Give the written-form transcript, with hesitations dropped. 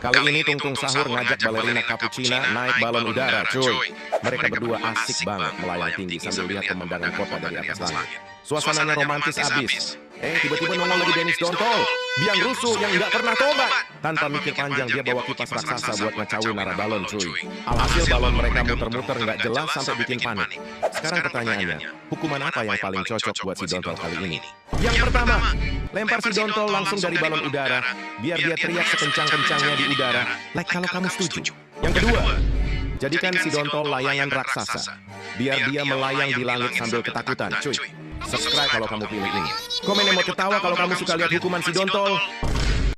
Kali ini Tung Tung Sahur ngajak balerina Cappuccina naik balon udara, cuy. Mereka berdua asik banget melayang tinggi sambil lihat pemandangan kota dari atas langit. Suasananya romantis abis. Tiba-tiba nongol lagi Dennis Dontol. Biang rusuh yang nggak pernah tobat. Tanpa mikir panjang dia bawa kipas raksasa buat ngecawin arah balon, cuy. Alhasil balon mereka muter-muter nggak jelas sampai bikin panik. Sekarang pertanyaannya, hukuman apa yang paling cocok buat si Dontol kali ini? Yang pertama, lempar si Dontol langsung dari balon udara, biar dia teriak sekencang-kencangnya di udara, like kalau kamu setuju. Yang kedua, jadikan si Dontol layangan raksasa, biar dia melayang di langit sambil ketakutan, cuy. Subscribe kalau kamu pilih ini. Komen emot ketawa kalau kamu suka lihat hukuman si Dontol.